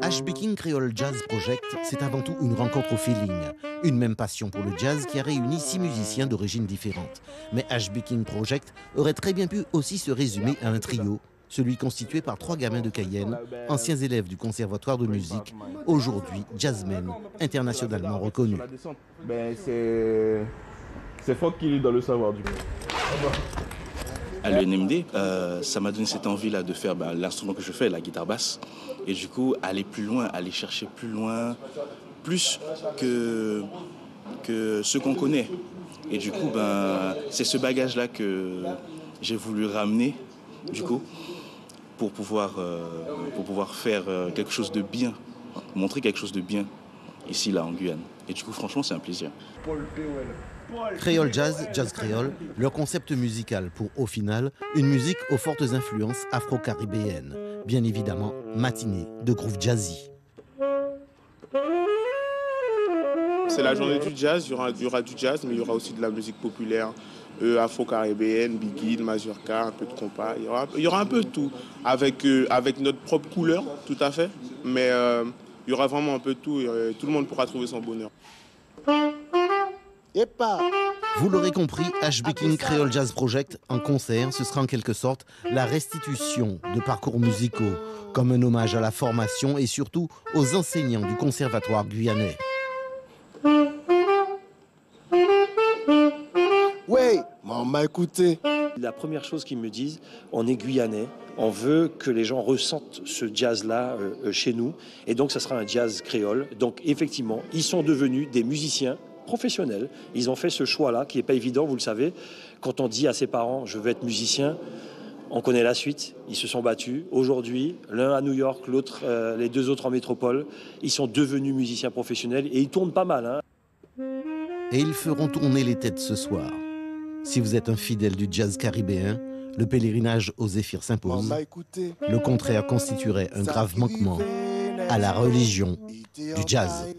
HB King Creole Jazz Project, c'est avant tout une rencontre au feeling. Une même passion pour le jazz qui a réuni 6 musiciens d'origines différentes. Mais HB King Project aurait très bien pu aussi se résumer à un trio, celui constitué par 3 gamins de Cayenne, anciens élèves du conservatoire de musique, aujourd'hui jazzmen internationalement reconnus. C'est fort qu'il est dans le savoir du coup. À l'ENMD, ça m'a donné cette envie-là de faire l'instrument que je fais, la guitare basse. Et du coup, aller plus loin, aller chercher plus loin, plus que ce qu'on connaît. Et du coup, c'est ce bagage-là que j'ai voulu ramener, du coup, pour pouvoir faire quelque chose de bien, montrer quelque chose de bien ici, là, en Guyane. Et du coup, franchement, c'est un plaisir. Creole Jazz, Jazz Créole, leur concept musical pour, au final, une musique aux fortes influences afro-caribéennes. Bien évidemment, matinée de groove jazzy. C'est la journée du jazz, il y aura du jazz, mais il y aura aussi de la musique populaire afro-caribéenne, biguine, mazurka, un peu de compas. Il y aura un peu de tout, avec notre propre couleur, tout à fait. Mais il y aura vraiment un peu de tout, et tout le monde pourra trouver son bonheur. Vous l'aurez compris, HB King Creole Jazz Project en concert, ce sera en quelque sorte la restitution de parcours musicaux, comme un hommage à la formation et surtout aux enseignants du conservatoire guyanais. Ouais, on m'a écouté. La première chose qu'ils me disent, on est guyanais, on veut que les gens ressentent ce jazz-là chez nous, et donc ça sera un jazz créole. Donc effectivement, ils sont devenus des musiciens professionnels. Ils ont fait ce choix-là, qui n'est pas évident, vous le savez. Quand on dit à ses parents, je veux être musicien, on connaît la suite. Ils se sont battus. Aujourd'hui, l'un à New York, l'autre, les 2 autres en métropole, ils sont devenus musiciens professionnels et ils tournent pas mal. Hein. Et ils feront tourner les têtes ce soir. Si vous êtes un fidèle du jazz caribéen, le pèlerinage aux Zéphyrs s'impose. Le contraire constituerait un grave manquement à la religion du jazz.